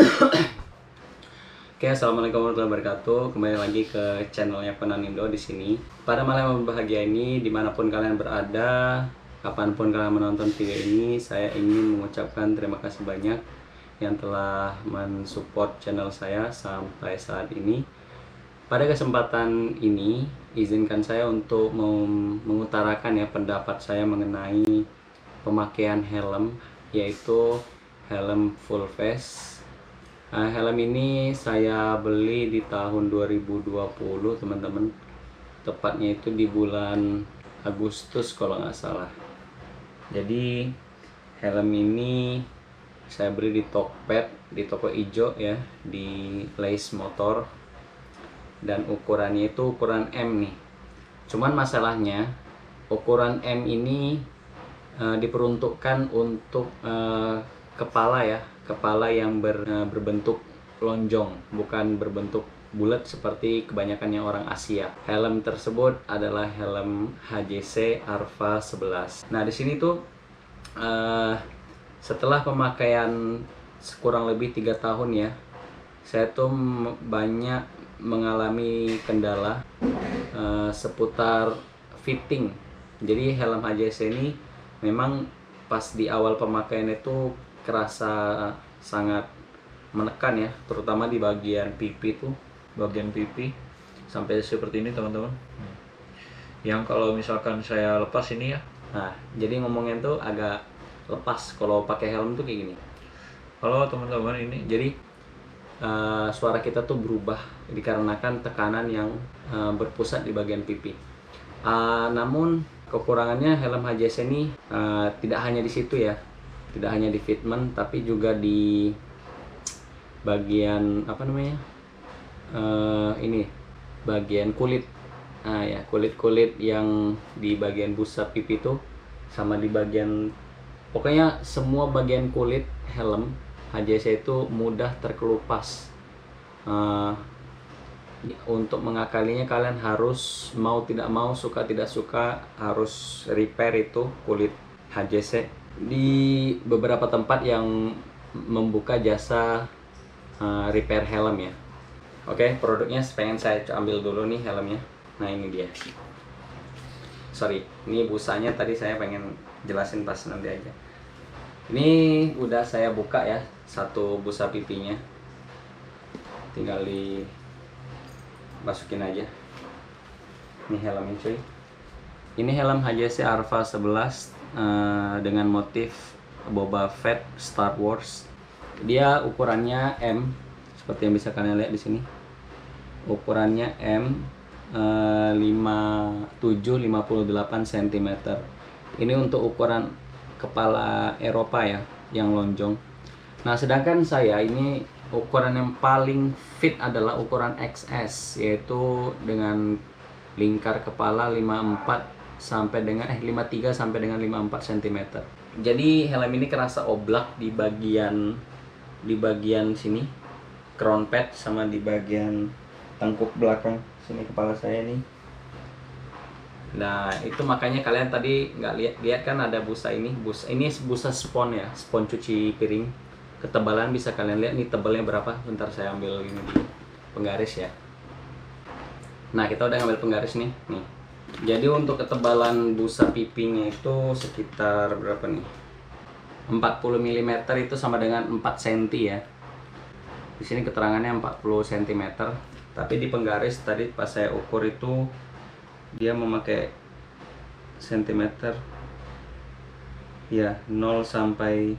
Oke, assalamualaikum warahmatullahi wabarakatuh. Kembali lagi ke channelnya Penanindo di sini. Pada malam yang berbahagia ini, dimanapun kalian berada, kapanpun kalian menonton video ini, saya ingin mengucapkan terima kasih banyak yang telah mensupport channel saya sampai saat ini. Pada kesempatan ini, izinkan saya untuk mengutarakan ya pendapat saya mengenai pemakaian helm, yaitu helm full face. Helm ini saya beli di tahun 2020 teman-teman, tepatnya itu di bulan Agustus kalau nggak salah. Jadi helm ini saya beli di Tokped, di toko ijo ya, di Lace Motor, dan ukurannya itu ukuran M nih. Cuman masalahnya ukuran M ini diperuntukkan untuk kepala ya, kepala yang berbentuk lonjong, bukan berbentuk bulat seperti kebanyakannya orang Asia. Helm tersebut adalah helm HJC Arva 11. Nah, di sini tuh setelah pemakaian kurang lebih 3 tahun ya, saya tuh banyak mengalami kendala seputar fitting. Jadi helm HJC ini memang pas di awal pemakaian itu kerasa sangat menekan ya, terutama di bagian pipi tuh, bagian pipi sampai seperti ini teman-teman. Yang kalau misalkan saya lepas ini ya, nah jadi ngomongnya tuh agak lepas kalau pakai helm tuh kayak gini. Kalau teman-teman ini, jadi suara kita tuh berubah dikarenakan tekanan yang berpusat di bagian pipi. Namun kekurangannya helm HJC ini tidak hanya di situ ya, tidak hanya di fitment, tapi juga di bagian apa namanya, ini bagian kulit. Ya, kulit yang di bagian busa pipi tuh, sama di bagian, pokoknya semua bagian kulit helm HJC itu mudah terkelupas. Untuk mengakalinya kalian harus mau tidak mau, suka tidak suka, harus repair itu kulit HJC di beberapa tempat yang membuka jasa repair helm ya. Oke, produknya pengen saya ambil dulu nih helmnya. Nah, ini dia. Sorry, ini busanya tadi saya pengen jelasin pas nanti aja. Ini udah saya buka ya, satu busa pipinya. Tinggal dimasukin aja. Ini helmnya cuy. Ini helm HJC Arva 11 dengan motif Boba Fett Star Wars. Dia ukurannya M, seperti yang bisa kalian lihat di sini. Ukurannya M, 57-58 cm. Ini untuk ukuran kepala Eropa ya, yang lonjong. Nah, sedangkan saya ini ukuran yang paling fit adalah ukuran XS, yaitu dengan lingkar kepala 53 sampai dengan 54 cm. Jadi helm ini kerasa oblak di bagian sini, crown pad, sama di bagian tengkuk belakang sini kepala saya nih. Nah, itu makanya kalian tadi nggak lihat kan ada busa ini. Ini busa spon ya, spon cuci piring. Ketebalan bisa kalian lihat nih, tebalnya berapa. Bentar saya ambil ini di penggaris ya. Nah, kita udah ngambil penggaris nih. Jadi untuk ketebalan busa pipinya itu sekitar berapa nih? 40 mm itu sama dengan 4 cm ya. Di sini keterangannya 40 cm. Tapi di penggaris tadi pas saya ukur itu dia memakai sentimeter ya, 0 sampai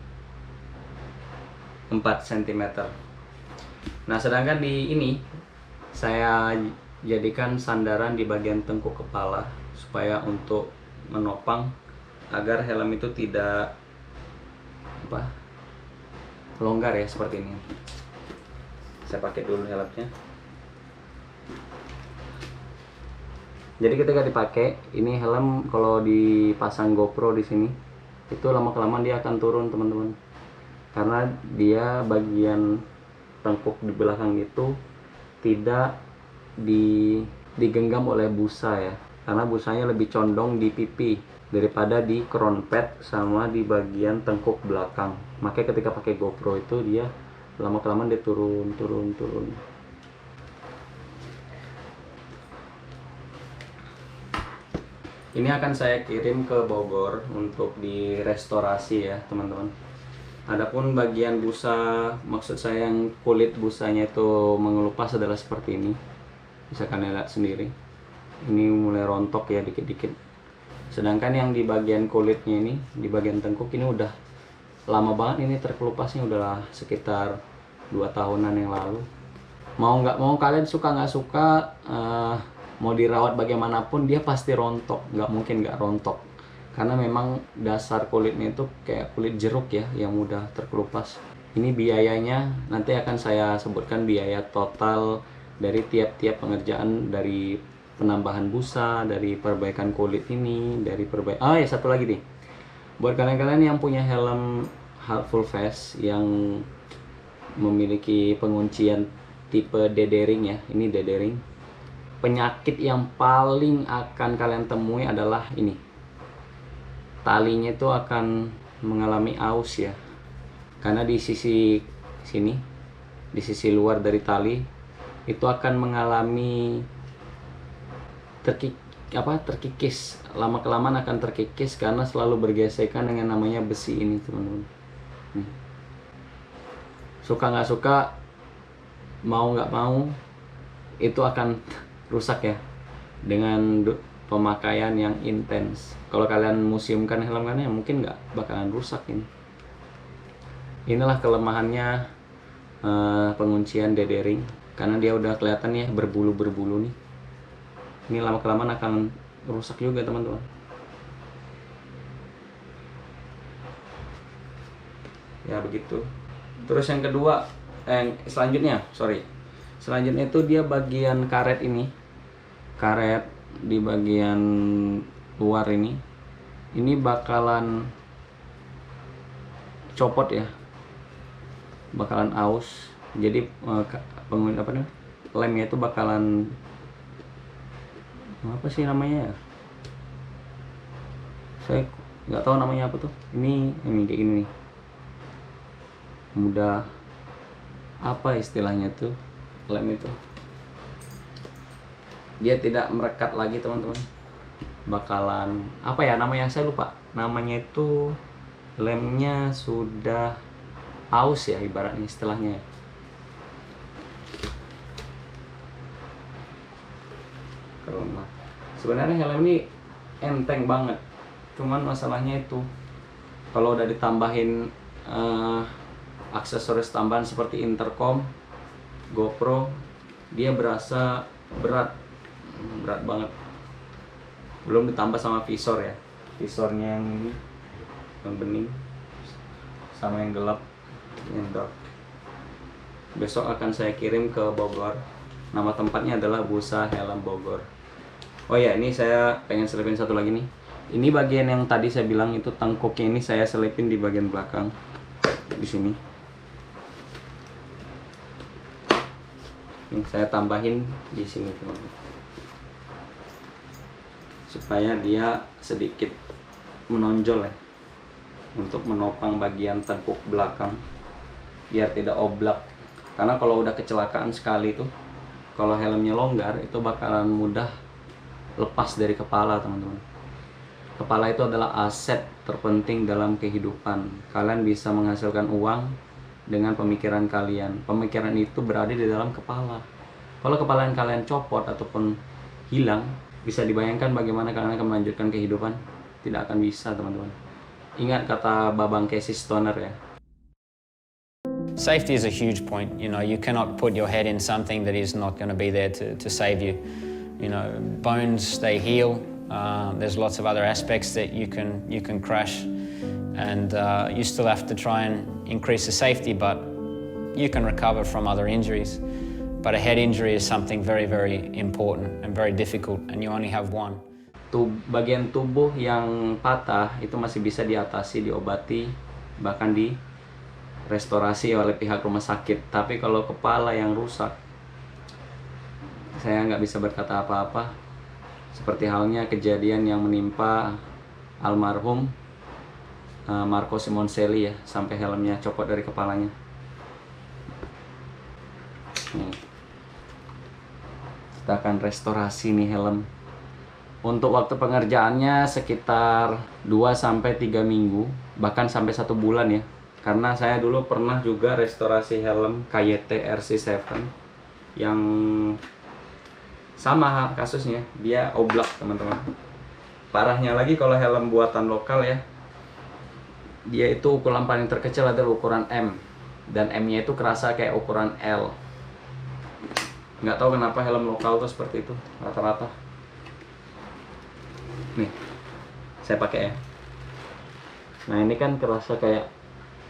4 cm. Nah, sedangkan di ini saya jadikan sandaran di bagian tengkuk kepala supaya untuk menopang agar helm itu tidak longgar ya, seperti ini. Saya pakai dulu helmnya. Jadi ketika dipakai ini helm, kalau dipasang GoPro di sini itu lama-kelamaan dia akan turun teman-teman, karena dia bagian tengkuk di belakang itu tidak digenggam oleh busa ya, karena busanya lebih condong di pipi daripada di crown pad sama di bagian tengkuk belakang. Makanya ketika pakai GoPro itu dia lama kelamaan dia turun. Ini akan saya kirim ke Bogor untuk direstorasi ya teman-teman. Adapun bagian busa, maksud saya yang kulit busanya itu mengelupas adalah seperti ini. Bisa kalian lihat sendiri. Ini mulai rontok ya dikit-dikit. Sedangkan yang di bagian kulitnya ini, di bagian tengkuk ini udah lama banget ini terkelupasnya, udah sekitar 2 tahunan yang lalu. Mau nggak mau, kalian suka nggak suka, mau dirawat bagaimanapun dia pasti rontok. Nggak mungkin nggak rontok. Karena memang dasar kulitnya itu kayak kulit jeruk ya, yang mudah terkelupas. Ini biayanya nanti akan saya sebutkan, biaya total dari tiap-tiap pengerjaan, dari penambahan busa, dari perbaikan kulit ini, dari ya satu lagi nih. Buat kalian-kalian yang punya helm full face yang memiliki penguncian tipe dedering ya, ini dedering. Penyakit yang paling akan kalian temui adalah ini. Talinya itu akan mengalami aus ya, karena di sisi sini, di sisi luar dari tali itu akan mengalami terkikis, lama kelamaan akan terkikis karena selalu bergesekan dengan namanya besi ini teman-teman. Suka nggak suka, mau nggak mau, itu akan rusak ya dengan pemakaian yang intens. Kalau kalian museumkan helm kalian, mungkin nggak bakalan rusak ini. Inilah kelemahannya penguncian dedering, karena dia udah kelihatan ya berbulu-berbulu nih. Ini lama kelamaan akan rusak juga teman-teman. Ya begitu. Terus yang kedua, selanjutnya itu dia bagian karet ini, karet di bagian luar ini bakalan copot ya, bakalan aus. Jadi lemnya itu bakalan apa sih namanya ya, saya nggak tahu namanya apa tuh. Ini kayak gini nih, mudah apa istilahnya tuh, lem itu dia tidak merekat lagi teman-teman, bakalan apa ya namanya, saya lupa namanya itu. Lemnya sudah aus ya ibaratnya istilahnya. Sebenarnya helm ini enteng banget, cuman masalahnya itu kalau udah ditambahin aksesoris tambahan seperti intercom, GoPro, dia berasa berat banget. Belum ditambah sama visor ya, visornya yang ini, yang bening sama yang gelap, yang dark. Besok akan saya kirim ke Bogor. Nama tempatnya adalah Busa Helm Bogor. Oh ya, ini saya pengen selipin satu lagi nih. Ini bagian yang tadi saya bilang itu tengkuknya, ini saya selipin di bagian belakang di sini. Ini saya tambahin di sini teman-teman, supaya dia sedikit menonjol ya, untuk menopang bagian tengkuk belakang biar tidak oblak. Karena kalau udah kecelakaan sekali tuh, kalau helmnya longgar itu bakalan mudah lepas dari kepala teman-teman. Kepala itu adalah aset terpenting dalam kehidupan. Kalian bisa menghasilkan uang dengan pemikiran kalian. Pemikiran itu berada di dalam kepala. Kalau kepala kalian copot ataupun hilang, bisa dibayangkan bagaimana kalian akan melanjutkan kehidupan? Tidak akan bisa teman-teman. Ingat kata Babang Casey Stoner ya. Safety is a huge point. You know, you cannot put your head in something that is not going to be there to save you. You know, bones, they heal. There's lots of other aspects that you can crash, and you still have to try and increase the safety, but you can recover from other injuries. But a head injury is something very, very important and very difficult, and you only have one. Bagian tubuh yang patah itu masih bisa diatasi, diobati, bahkan restorasi oleh pihak rumah sakit. Tapi kalau kepala yang rusak, saya nggak bisa berkata apa-apa. Seperti halnya kejadian yang menimpa almarhum Marco Simoncelli ya, sampai helmnya copot dari kepalanya. Nih. Kita akan restorasi nih helm. Untuk waktu pengerjaannya sekitar 2-3 minggu, bahkan sampai 1 bulan ya. Karena saya dulu pernah juga restorasi helm KYT RC7 yang sama kasusnya, dia oblak teman-teman. Parahnya lagi kalau helm buatan lokal ya, dia itu ukuran paling terkecil adalah ukuran M, dan M-nya itu kerasa kayak ukuran L. Nggak tahu kenapa helm lokal tuh seperti itu rata-rata. Nih, saya pakai ya. Nah ini kan kerasa kayak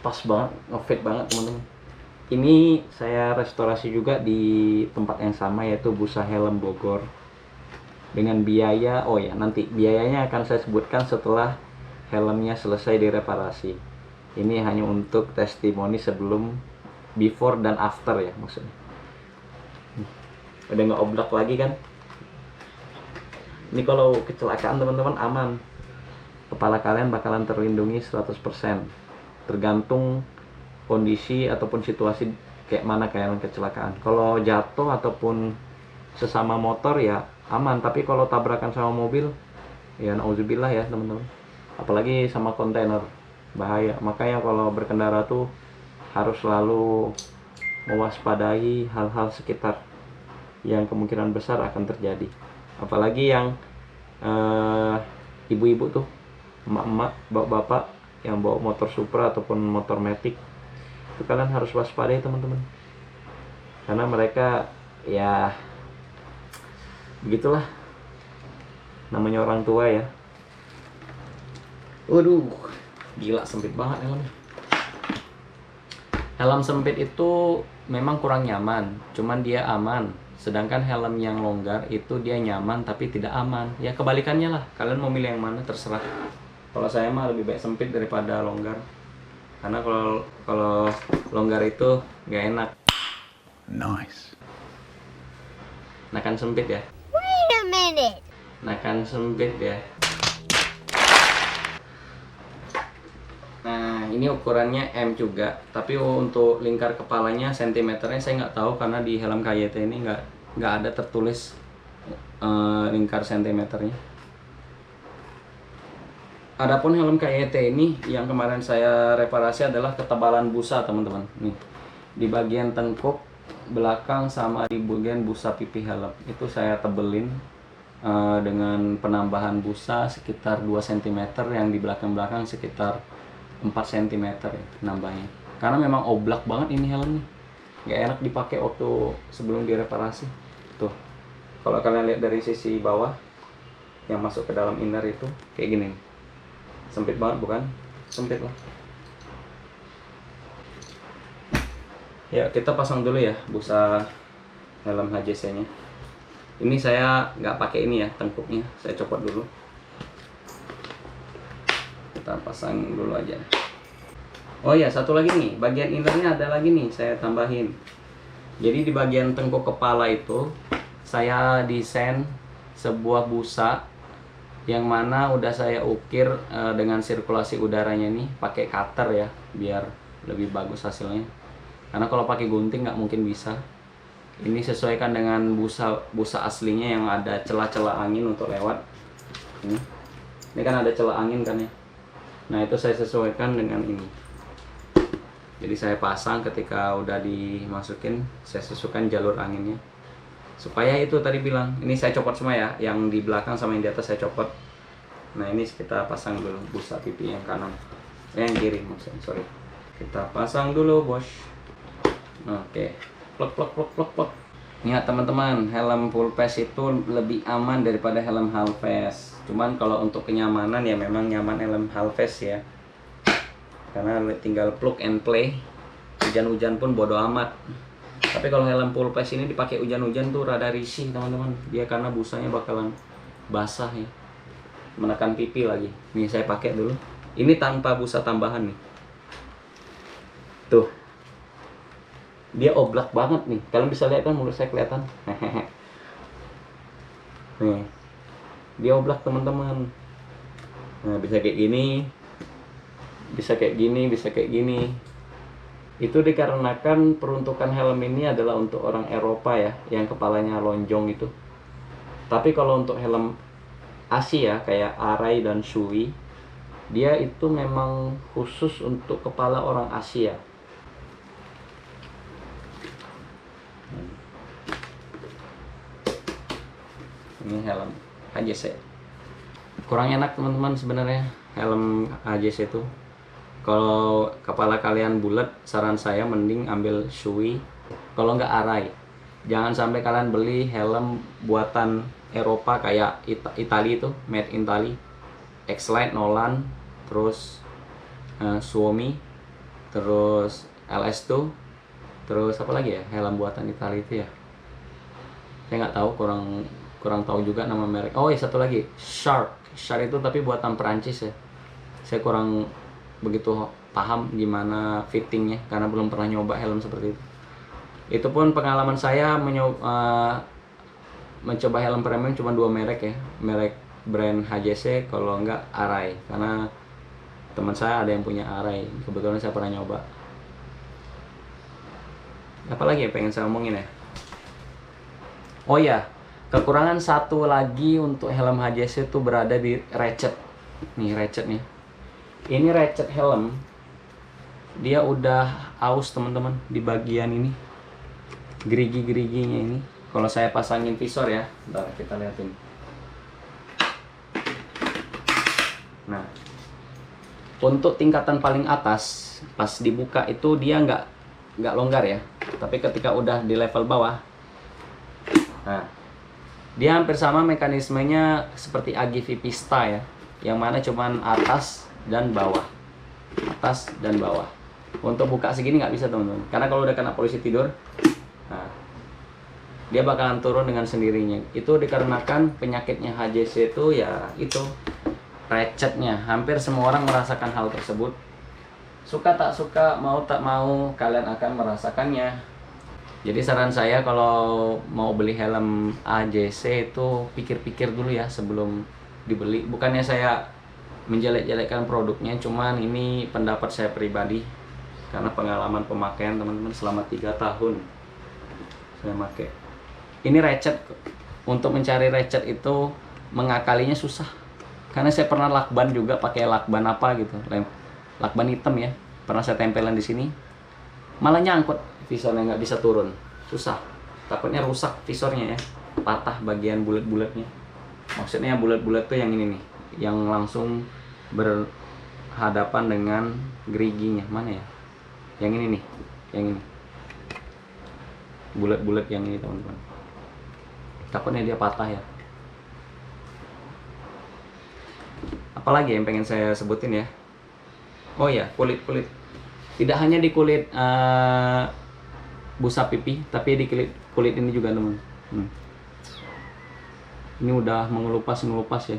pas banget, ngefit banget teman-teman. Ini saya restorasi juga di tempat yang sama, yaitu Busa Helm Bogor. Dengan biaya, oh ya nanti biayanya akan saya sebutkan setelah helmnya selesai direparasi. Ini hanya untuk testimoni sebelum, before dan after ya maksudnya. Udah nggak oblak lagi kan. Ini kalau kecelakaan teman-teman aman, kepala kalian bakalan terlindungi 100%, tergantung kondisi ataupun situasi kayak mana kalian kecelakaan. Kalau jatuh ataupun sesama motor ya aman, tapi kalau tabrakan sama mobil ya nauzubillah ya teman-teman, apalagi sama kontainer, bahaya. Makanya kalau berkendara tuh harus selalu mewaspadai hal-hal sekitar yang kemungkinan besar akan terjadi. Apalagi yang ibu-ibu tuh, emak-emak, bapak-bapak yang bawa motor Supra ataupun motor Matic, itu kalian harus waspadai teman-teman, karena mereka ya begitulah, namanya orang tua ya. Waduh, gila sempit banget helmnya. Helm sempit itu memang kurang nyaman, cuman dia aman. Sedangkan helm yang longgar itu dia nyaman tapi tidak aman. Ya kebalikannya lah, kalian mau milih yang mana terserah. Kalau saya mah lebih baik sempit daripada longgar. Karena kalau longgar itu nggak enak. Nice. Nah kan sempit ya. Wait a minute. Nah kan sempit ya. Nah ini ukurannya M juga, tapi untuk lingkar kepalanya sentimeternya saya nggak tahu, karena di helm KYT ini nggak ada tertulis lingkar sentimeternya. Adapun helm KYT ini yang kemarin saya reparasi adalah ketebalan busa teman-teman. Nih di bagian tengkuk belakang sama di bagian busa pipi helm itu saya tebelin dengan penambahan busa sekitar 2 cm, yang di belakang-belakang sekitar 4 cm ya nambahnya. Karena memang oblak banget ini helmnya, nggak enak dipakai waktu sebelum direparasi. Tuh, kalau kalian lihat dari sisi bawah yang masuk ke dalam inner itu kayak gini, sempit banget bukan? Sempit lah. Ya kita pasang dulu ya busa helm HJC nya. Ini saya nggak pakai ini ya, tengkuknya saya copot dulu. Kita pasang dulu aja. Oh ya, satu lagi nih, bagian innernya ada lagi nih saya tambahin. Jadi di bagian tengkuk kepala itu saya desain sebuah busa yang mana udah saya ukir dengan sirkulasi udaranya nih pakai cutter ya, biar lebih bagus hasilnya. Karena kalau pakai gunting nggak mungkin bisa. Ini sesuaikan dengan busa aslinya yang ada celah-celah angin untuk lewat. Ini kan ada celah angin kan ya. Nah itu saya sesuaikan dengan ini. Jadi saya pasang, ketika udah dimasukin saya sesuaikan jalur anginnya. Supaya itu tadi bilang, ini saya copot semua ya, yang di belakang sama yang di atas saya copot. Nah ini kita pasang dulu busa pipi yang kanan, yang kiri maksudnya, sorry. Kita pasang dulu bos. Oke, plok plok plok plok plok. Ingat teman-teman, helm full face itu lebih aman daripada helm half face. Cuman kalau untuk kenyamanan ya memang nyaman helm half face ya, karena tinggal plug and play, hujan-hujan pun bodo amat. Tapi kalau helm full face ini dipakai hujan-hujan tuh rada risih teman-teman, dia karena busanya bakalan basah ya, menekan pipi lagi. Nih saya pakai dulu, ini tanpa busa tambahan nih. Tuh, dia oblak banget nih, kalian bisa lihat kan mulut saya kelihatan. Nih, dia oblak teman-teman. Nah bisa kayak gini, bisa kayak gini, bisa kayak gini. Itu dikarenakan peruntukan helm ini adalah untuk orang Eropa ya, yang kepalanya lonjong itu. Tapi kalau untuk helm Asia kayak Arai dan Shui, dia itu memang khusus untuk kepala orang Asia. Ini helm HJC. Kurang enak teman-teman sebenarnya helm HJC itu. Kalau kepala kalian bulat, saran saya mending ambil Shui. Kalau nggak Arai. Jangan sampai kalian beli helm buatan Eropa kayak Italy itu, made in Italy. X-Lite, Nolan, terus Suomi, terus LS2, terus apa lagi ya helm buatan Italia itu ya. Saya nggak tahu, kurang tahu juga nama merek. Oh ya satu lagi, Shark itu tapi buatan Perancis ya. Saya kurang begitu paham gimana fittingnya karena belum pernah nyoba helm seperti itu. Itu pun pengalaman saya mencoba helm premium cuma 2 merek ya, merek brand HJC kalau enggak Arai, karena teman saya ada yang punya Arai, kebetulan saya pernah nyoba. Apalagi ya pengen saya omongin ya. Oh ya, kekurangan satu lagi untuk helm HJC itu berada di ratchet. Nih ratchet nih. Ini ratchet helm, dia udah aus teman-teman di bagian ini, gerigi-geriginya ini. Kalau saya pasangin visor ya, bentar kita liatin. Nah, untuk tingkatan paling atas pas dibuka itu dia nggak longgar ya, tapi ketika udah di level bawah, nah dia hampir sama mekanismenya seperti AGV Pista ya, yang mana cuman atas dan bawah, atas dan bawah. Untuk buka segini nggak bisa teman-teman, karena kalau udah kena posisi tidur, nah, dia bakalan turun dengan sendirinya. Itu dikarenakan penyakitnya HJC itu ya itu ratchetnya. Hampir semua orang merasakan hal tersebut. Suka tak suka, mau tak mau, kalian akan merasakannya. Jadi saran saya kalau mau beli helm HJC itu pikir-pikir dulu ya sebelum dibeli. Bukannya saya menjelek-jelekkan produknya, cuman ini pendapat saya pribadi karena pengalaman pemakaian teman-teman selama 3 tahun saya pakai. Ini ratchet, untuk mencari ratchet itu mengakalinya susah, karena saya pernah lakban juga pakai lakban apa gitu, lakban hitam ya, pernah saya tempelin di sini, malah nyangkut visornya, nggak bisa turun, susah, takutnya rusak visornya ya, patah bagian bulat-bulatnya. Maksudnya bulat-bulat tuh yang ini nih, yang langsung berhadapan dengan geriginya. Mana ya? Yang ini nih, yang ini. Bulat-bulat yang ini teman-teman. Takutnya dia patah ya. Apalagi yang pengen saya sebutin ya? Oh ya, kulit. Tidak hanya di kulit busa pipi, tapi di kulit ini juga teman. Ini udah mengelupas ya.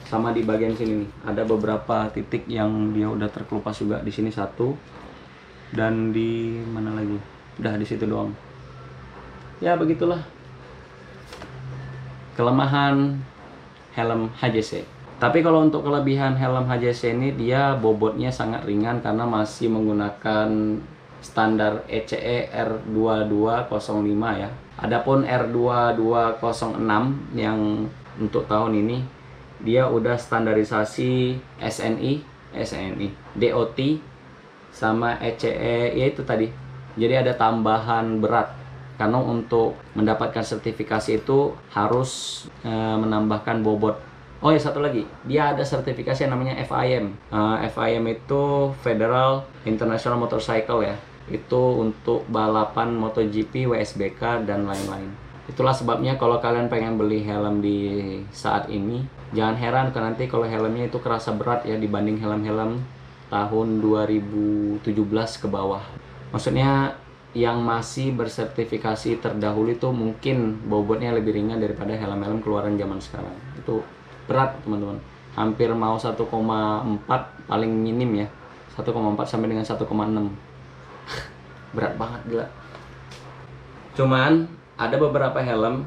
Sama di bagian sini nih, ada beberapa titik yang dia udah terkelupas juga. Di sini satu, dan di mana lagi? Udah di situ doang. Ya begitulah kelemahan helm HJC. Tapi kalau untuk kelebihan helm HJC ini, dia bobotnya sangat ringan karena masih menggunakan standar ECE R2205 ya. Adapun R2206 yang untuk tahun ini, dia udah standarisasi SNI, DOT sama ECE, ya itu tadi. Jadi ada tambahan berat. Karena untuk mendapatkan sertifikasi itu harus menambahkan bobot. Oh ya satu lagi, dia ada sertifikasi yang namanya FIM. FIM itu Federal International Motorcycle ya. Itu untuk balapan MotoGP, WSBK, dan lain-lain. Itulah sebabnya kalau kalian pengen beli helm di saat ini, jangan heran kan nanti kalau helmnya itu kerasa berat ya dibanding helm-helm tahun 2017 ke bawah. Maksudnya yang masih bersertifikasi terdahulu itu mungkin bobotnya lebih ringan daripada helm-helm keluaran zaman sekarang. Itu berat teman-teman, hampir mau 1,4 paling minim ya, 1,4 sampai dengan 1,6. Berat banget gila. Cuman ada beberapa helm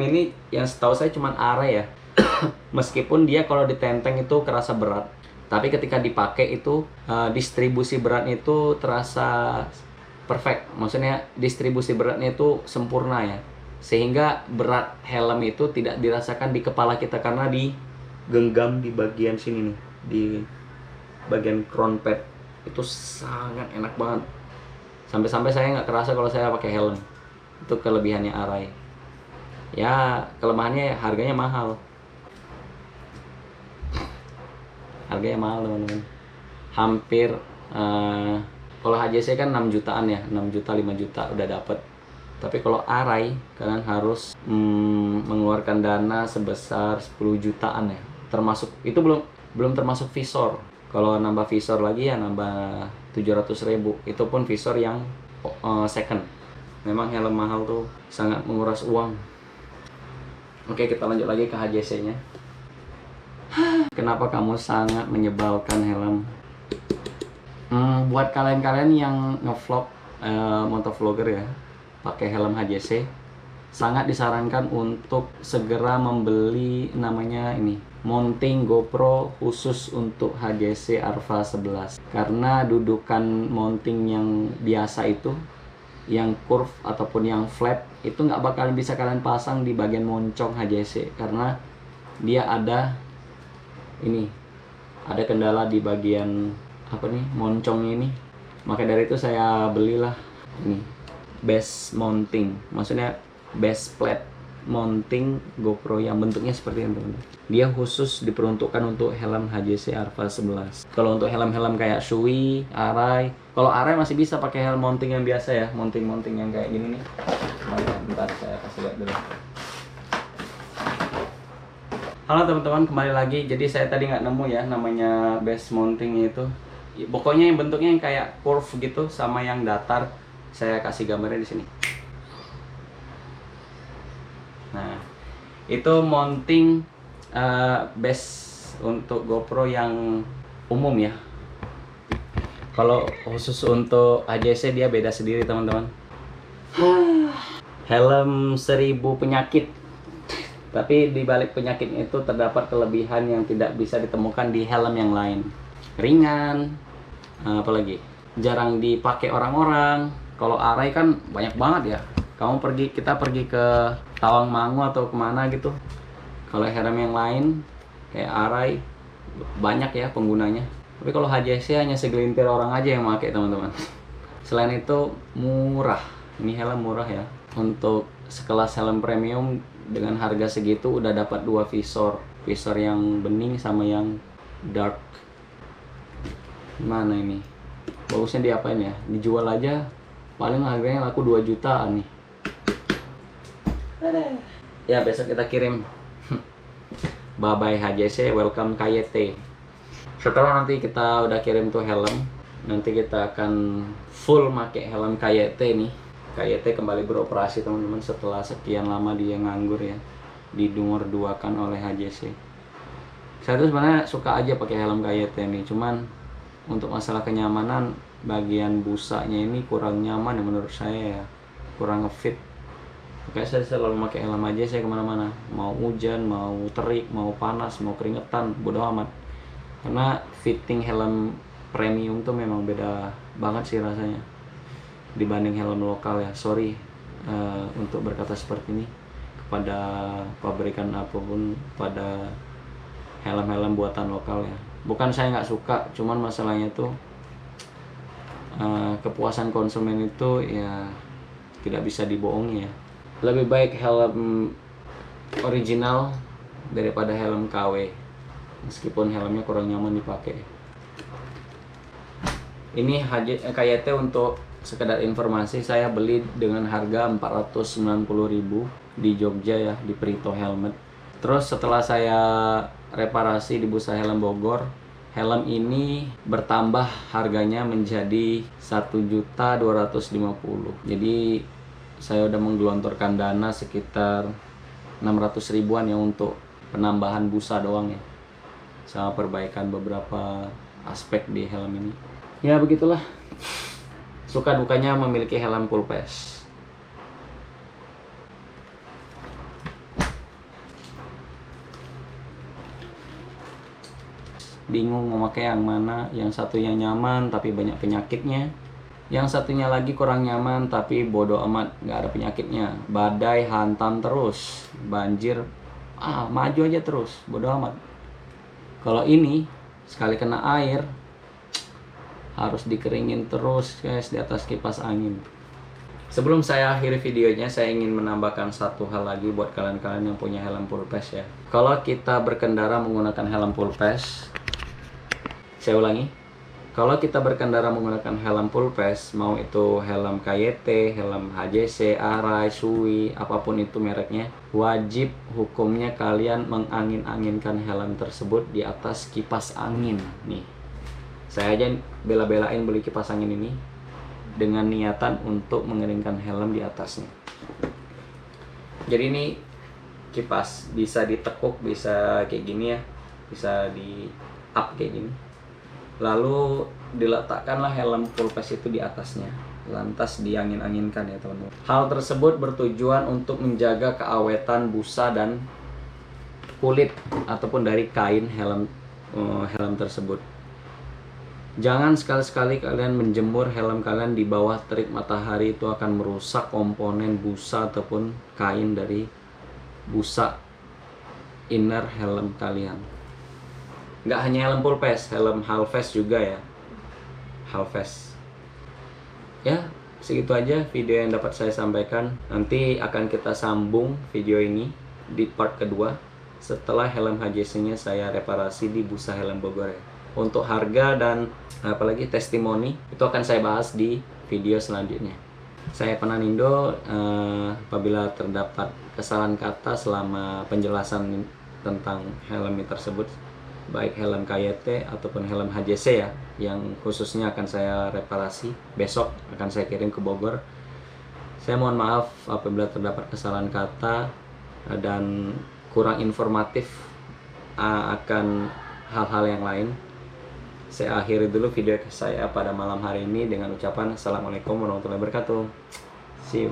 ini yang setahu saya cuman Arai ya. Meskipun dia kalau ditenteng itu kerasa berat, tapi ketika dipakai itu distribusi beratnya itu terasa perfect, maksudnya distribusi beratnya itu sempurna ya, sehingga berat helm itu tidak dirasakan di kepala kita karena digenggam di bagian sini nih, di bagian crown pad. Itu sangat enak banget, sampai-sampai saya nggak kerasa kalau saya pakai helm. Itu kelebihannya Arai. Ya kelemahannya harganya mahal, teman-teman. Hampir kalau HJC kan 6 jutaan ya, 6 juta 5 juta udah dapet. Tapi kalau Arai kalian harus mengeluarkan dana sebesar 10 jutaan ya, termasuk itu belum termasuk visor. Kalau nambah visor lagi ya nambah 700.000. Itu pun visor yang second. Memang helm mahal tuh sangat menguras uang. Oke, kita lanjut lagi ke HJC nya. Kenapa kamu sangat menyebalkan helm? Buat kalian-kalian yang ngevlog, motovlogger ya, pakai helm HJC, sangat disarankan untuk segera membeli namanya ini, mounting GoPro khusus untuk HJC Arva 11. Karena dudukan mounting yang biasa itu, yang curve ataupun yang flat, itu nggak bakalan bisa kalian pasang di bagian moncong HJC karena dia ada kendala di bagian moncongnya ini. Maka dari itu saya belilah ini base mounting, maksudnya base plate mounting GoPro yang bentuknya seperti ini, teman-teman. Dia khusus diperuntukkan untuk helm HJC Arva 11. Kalau untuk helm-helm kayak Shui, Arai, kalau Arai masih bisa pakai helm mounting yang biasa ya, mounting yang kayak gini nih. Bentar saya kasih lihat dulu. Halo teman-teman, kembali lagi. Jadi saya tadi nggak nemu ya namanya base mounting itu. Pokoknya yang bentuknya yang kayak curve gitu sama yang datar. Saya kasih gambarnya di sini. Nah, itu mounting base untuk GoPro yang umum ya. Kalau khusus untuk HJC dia beda sendiri, teman-teman. Helm 1000 penyakit. Tapi di balik penyakitnya itu terdapat kelebihan yang tidak bisa ditemukan di helm yang lain. Ringan, apalagi jarang dipakai orang-orang. Kalau Arai kan banyak banget ya. Kita pergi ke Tawangmangu atau kemana gitu. Kalau helm yang lain kayak Arai banyak ya penggunanya. Tapi kalau HJC hanya segelintir orang aja yang pakai, teman-teman. Selain itu murah. Ini helm murah ya. Untuk sekelas helm premium dengan harga segitu udah dapat 2 visor yang bening sama yang dark. Mana ini? Bagusnya diapain ya? Dijual aja paling harganya laku 2 jutaan nih. Ya besok kita kirim. Bye bye HJC, welcome KYT. Setelah nanti kita udah kirim tuh helm, nanti kita akan full pakai helm KYT nih. KYT kembali beroperasi, teman-teman, setelah sekian lama dia nganggur ya, didengar duakan oleh HJC. Saya tuh sebenarnya suka aja pakai helm KYT nih, cuman untuk masalah kenyamanan bagian busanya ini kurang nyaman ya menurut saya ya, kurang ngefit. Makanya saya selalu pakai helm HJC kemana-mana, mau hujan, mau terik, mau panas, mau keringetan, bodo amat. Karena fitting helm premium tuh memang beda banget sih rasanya dibanding helm lokal ya. Sorry untuk berkata seperti ini kepada pabrikan apapun, pada helm-helm buatan lokal ya. Bukan saya nggak suka, cuman masalahnya tuh kepuasan konsumen itu ya tidak bisa dibohongi ya. Lebih baik helm original daripada helm KW, meskipun helmnya kurang nyaman dipakai. Ini KYT untuk sekedar informasi, saya beli dengan harga 490.000 di Jogja ya, di Prito Helmet. Terus setelah saya reparasi di Bursa Helm Bogor, helm ini bertambah harganya menjadi 1.250.000. Jadi saya udah menggelontorkan dana sekitar 600 ribuan ya untuk penambahan busa doang ya, sama perbaikan beberapa aspek di helm ini. Ya begitulah suka dukanya memiliki helm full face. Bingung mau pakai yang mana, yang satu yang nyaman tapi banyak penyakitnya, Yang satunya lagi kurang nyaman tapi bodoh amat, nggak ada penyakitnya. Badai hantam terus, banjir maju aja terus, bodoh amat. Kalau ini sekali kena air harus dikeringin terus guys di atas kipas angin. Sebelum saya akhiri videonya, saya ingin menambahkan satu hal lagi buat kalian-kalian yang punya helm full face ya. Kalau kita berkendara menggunakan helm full face, saya ulangi, kalau kita berkendara menggunakan helm full face, mau itu helm KYT, helm HJC, Arai, Sui, apapun itu mereknya, wajib hukumnya kalian mengangin-anginkan helm tersebut di atas kipas angin nih. Saya aja bela-belain beli kipas angin ini dengan niatan untuk mengeringkan helm di atasnya. Jadi ini kipas bisa ditekuk, bisa kayak gini ya, bisa di up kayak gini. Lalu diletakkanlah helm full face itu di atasnya, lantas diangin-anginkan ya teman-teman. Hal tersebut bertujuan untuk menjaga keawetan busa dan kulit ataupun dari kain helm tersebut. Jangan sekali-sekali kalian menjemur helm kalian di bawah terik matahari, itu akan merusak komponen busa ataupun kain dari busa inner helm kalian. Nggak hanya helm full face, helm half face juga ya, half face. Ya, segitu aja video yang dapat saya sampaikan. Nanti akan kita sambung video ini di part kedua setelah helm HJC-nya saya reparasi di busa helm Bogor ya. Untuk harga dan apalagi testimoni itu akan saya bahas di video selanjutnya. Saya Penanindo, apabila terdapat kesalahan kata selama penjelasan tentang helm tersebut, baik helm KYT ataupun helm HJC ya, yang khususnya akan saya reparasi, besok akan saya kirim ke Bogor. Saya mohon maaf apabila terdapat kesalahan kata dan kurang informatif akan hal-hal yang lain. Saya akhiri dulu video saya pada malam hari ini dengan ucapan Assalamualaikum warahmatullahi wabarakatuh. See you.